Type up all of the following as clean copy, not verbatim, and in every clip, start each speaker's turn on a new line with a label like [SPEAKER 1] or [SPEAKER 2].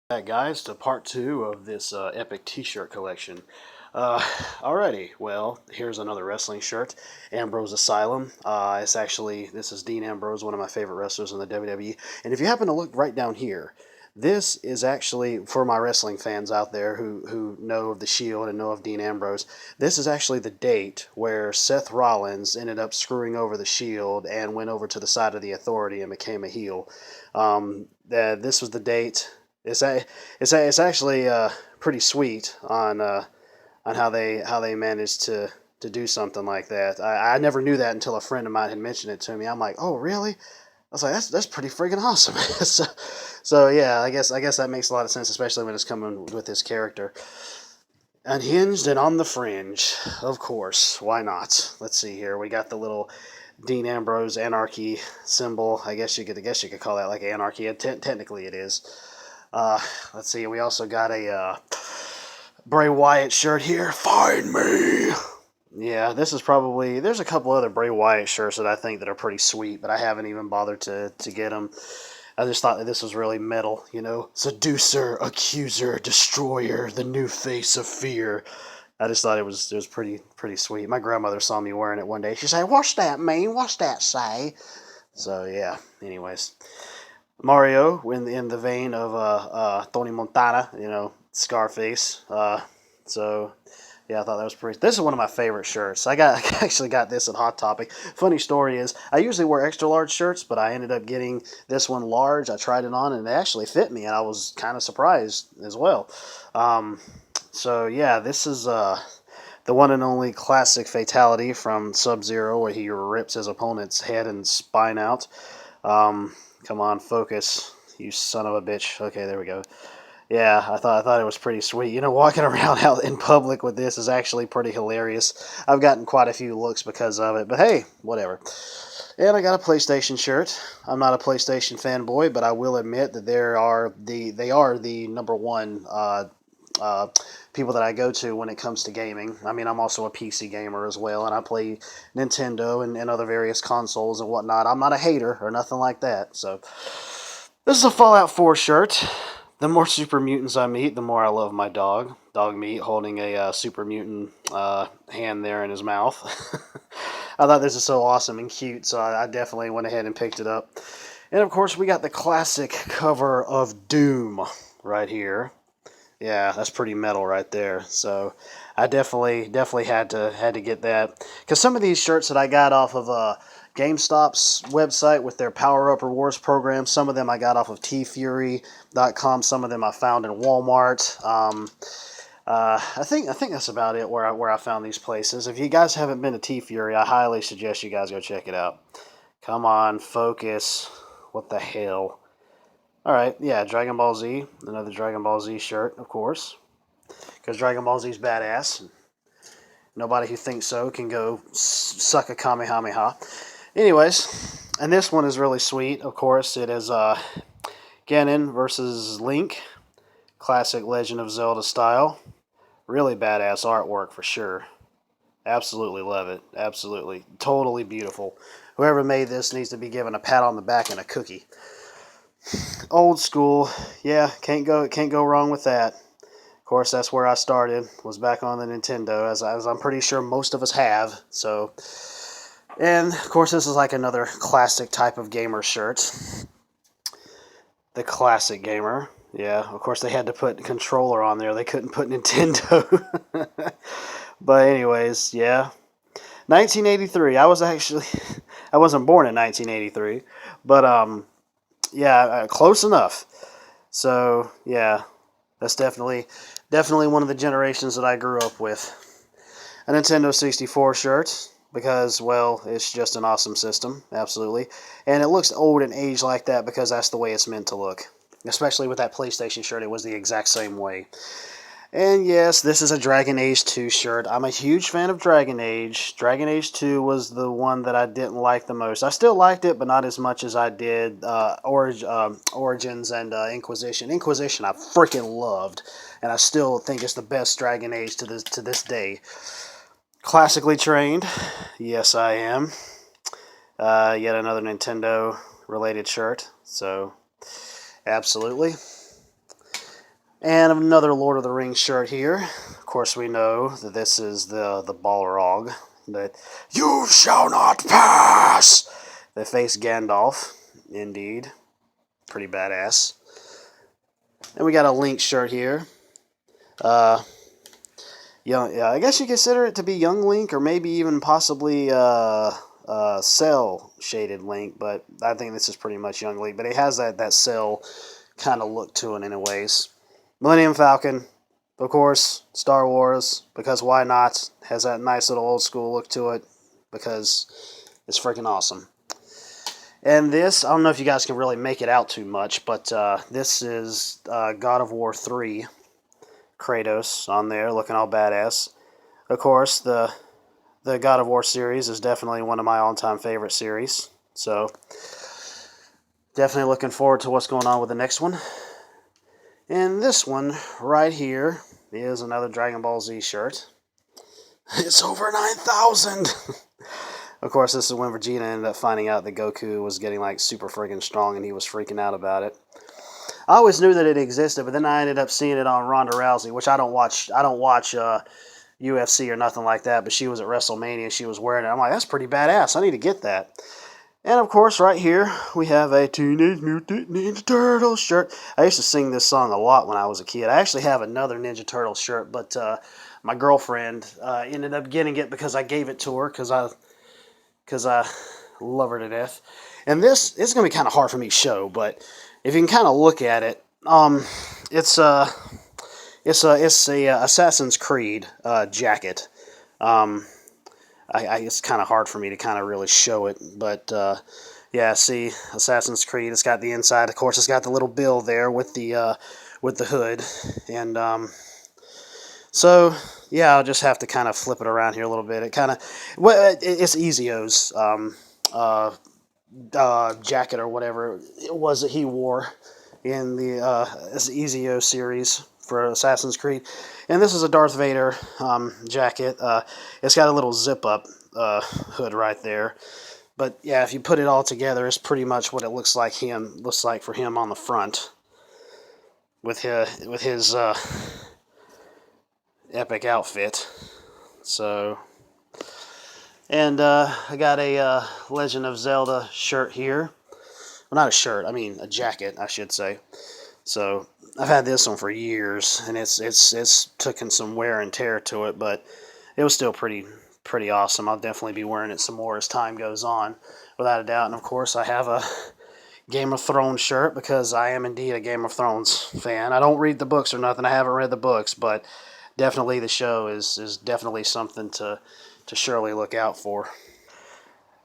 [SPEAKER 1] Back, guys, to part two of this epic T-shirt collection. Uh, Alrighty, well, here's another wrestling shirt, Ambrose Asylum. This is Dean Ambrose, one of my favorite wrestlers in the WWE. And if you happen to look right down here, this is actually for my wrestling fans out there who know of the Shield and know of Dean Ambrose. This is actually the date where Seth Rollins ended up screwing over the Shield and went over to the side of the Authority and became a heel. This was the date. It's actually pretty sweet on how they managed to do something like that. I never knew that until a friend of mine had mentioned it to me. I'm like, oh really? I was like, that's pretty freaking awesome. so yeah, I guess that makes a lot of sense, especially when it's coming with this character. Unhinged and on the fringe, of course. Why not? Let's see here. We got the little Dean Ambrose anarchy symbol. I guess you could call that like anarchy. Technically, it is. Uh, let's see. We also got a Bray Wyatt shirt here. Find me. Yeah, this is probably. There's a couple other Bray Wyatt shirts that I think that are pretty sweet, but I haven't even bothered to get them. I just thought that this was really metal, Seducer, accuser, destroyer, the new face of fear. I just thought it was pretty sweet. My grandmother saw me wearing it one day. She said, "What's that mean? What's that say?" So yeah. Anyways, Mario, in the vein of Tony Montana, Scarface. So yeah, I thought that was pretty. This is one of my favorite shirts. I actually got this at Hot Topic. Funny story is, I usually wear extra large shirts, but I ended up getting this one large. I tried it on, and it actually fit me, and I was kind of surprised as well. Um, so yeah, this is the one and only classic fatality from Sub Zero, where he rips his opponent's head and spine out. Um, Come on, focus, you son of a bitch. Okay, there we go. Yeah, I thought it was pretty sweet. Walking around out in public with this is actually pretty hilarious. I've gotten quite a few looks because of it, but hey, whatever. And I got a PlayStation shirt. I'm not a PlayStation fanboy, but I will admit that they are the number one uh, people that I go to when it comes to gaming. I mean, I'm also a PC gamer as well, and I play Nintendo and other various consoles and whatnot. I'm not a hater or nothing like that. So this is a Fallout 4 shirt. The more super mutants I meet, the more I love my dog. Dog meat holding a super mutant hand there in his mouth. I thought this is so awesome and cute, so I definitely went ahead and picked it up. And of course, we got the classic cover of Doom right here. Yeah, that's pretty metal right there. So I definitely had to get that, because some of these shirts that I got off of GameStop's website with their Power Up Rewards program, some of them I got off of TFury.com. Some of them I found in Walmart. I think that's about it where I found these places. If you guys haven't been to T Fury, I highly suggest you guys go check it out. Come on, focus. What the hell? All right, yeah, Dragon Ball Z, another Dragon Ball Z shirt, of course, because Dragon Ball Z's badass. Nobody who thinks so can go suck a Kamehameha. Anyways, and this one is really sweet. Of course, it is Ganon versus Link, classic Legend of Zelda style. Really badass artwork for sure. Absolutely love it. Absolutely, totally beautiful. Whoever made this needs to be given a pat on the back and a cookie. Old school, yeah, can't go wrong with that. Of course, that's where I started, was back on the Nintendo, as I'm pretty sure most of us have. So, and of course, this is like another classic type of gamer shirt. The classic gamer. Yeah, of course, they had to put controller on there. They couldn't put Nintendo. But anyways, yeah. 1983. I wasn't born in 1983, but yeah, close enough. So yeah, that's definitely one of the generations that I grew up with. A Nintendo 64 shirt, because, well, it's just an awesome system, absolutely. And it looks old and aged like that because that's the way it's meant to look. Especially with that PlayStation shirt, it was the exact same way. And yes, this is a Dragon Age 2 shirt. I'm a huge fan of Dragon Age. Dragon Age 2 was the one that I didn't like the most. I still liked it, but not as much as I did Origins and Inquisition. Inquisition I freaking loved, and I still think it's the best Dragon Age to this day. Classically trained, yes I am. Yet another Nintendo related shirt, so absolutely. And another Lord of the Rings shirt here. Of course, we know that this is the Balrog. That you shall not pass. They face Gandalf, indeed, pretty badass. And we got a Link shirt here. Yeah, I guess you consider it to be Young Link, or maybe even possibly Cell shaded Link. But I think this is pretty much Young Link. But it has that Cell kind of look to it, anyways. Millennium Falcon, of course, Star Wars, because why not? Has that nice little old school look to it, because it's freaking awesome. And this, I don't know if you guys can really make it out too much, but this is God of War 3, Kratos on there, looking all badass. Of course, the God of War series is definitely one of my all-time favorite series, so definitely looking forward to what's going on with the next one. And this one right here is another Dragon Ball Z shirt. It's over 9,000! Of course, this is when Vegeta ended up finding out that Goku was getting like super freaking strong, and he was freaking out about it. I always knew that it existed, but then I ended up seeing it on Ronda Rousey, which I don't watch UFC or nothing like that, but she was at WrestleMania and she was wearing it. I'm like, that's pretty badass. I need to get that. And of course, right here, we have a Teenage Mutant Ninja Turtles shirt. I used to sing this song a lot when I was a kid. I actually have another Ninja Turtles shirt, but my girlfriend ended up getting it because I gave it to her because I love her to death. And this is going to be kind of hard for me to show, but if you can kind of look at it, it's a Assassin's Creed jacket. It's kind of hard for me to kind of really show it, but yeah, see, Assassin's Creed. It's got the inside, of course. It's got the little bill there with the hood, and so yeah, I'll just have to kind of flip it around here a little bit. It's Ezio's jacket or whatever it was that he wore in the Ezio series for Assassin's Creed. And this is a Darth Vader jacket. It's got a little zip-up hood right there. But yeah, if you put it all together, it's pretty much what it looks like for him on the front with his epic outfit. So, and I got a Legend of Zelda shirt here. Well, not a shirt. I mean a jacket, I should say. So I've had this one for years, and it's taken some wear and tear to it, but it was still pretty awesome. I'll definitely be wearing it some more as time goes on, without a doubt. And of course, I have a Game of Thrones shirt because I am indeed a Game of Thrones fan. I don't read the books or nothing. I haven't read the books, but definitely the show is definitely something to surely look out for.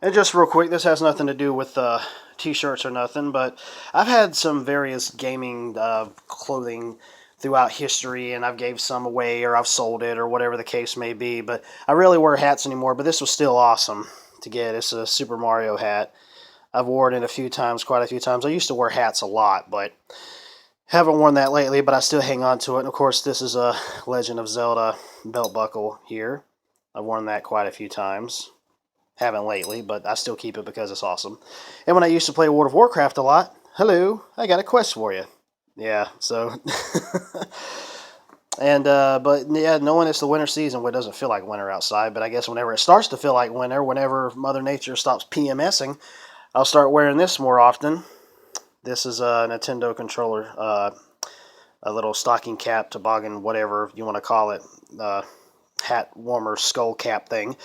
[SPEAKER 1] And just real quick, this has nothing to do with t-shirts or nothing, but I've had some various gaming clothing throughout history, and I've gave some away, or I've sold it, or whatever the case may be, but I rarely wear hats anymore, but this was still awesome to get. It's a Super Mario hat. I've worn it quite a few times. I used to wear hats a lot, but haven't worn that lately, but I still hang on to it. And of course, this is a Legend of Zelda belt buckle here. I've worn that quite a few times. Haven't lately, but I still keep it because it's awesome. And when I used to play World of Warcraft a lot, hello, I got a quest for you. Yeah, so... And, but yeah, knowing it's the winter season, it doesn't feel like winter outside, but I guess whenever it starts to feel like winter, whenever Mother Nature stops PMSing, I'll start wearing this more often. This is a Nintendo controller, a little stocking cap, toboggan, whatever you want to call it, hat warmer skull cap thing.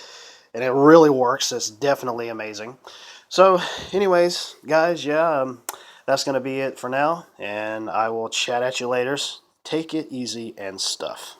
[SPEAKER 1] And it really works. It's definitely amazing. So, anyways, guys, yeah, that's going to be it for now. And I will chat at you later. Take it easy and stuff.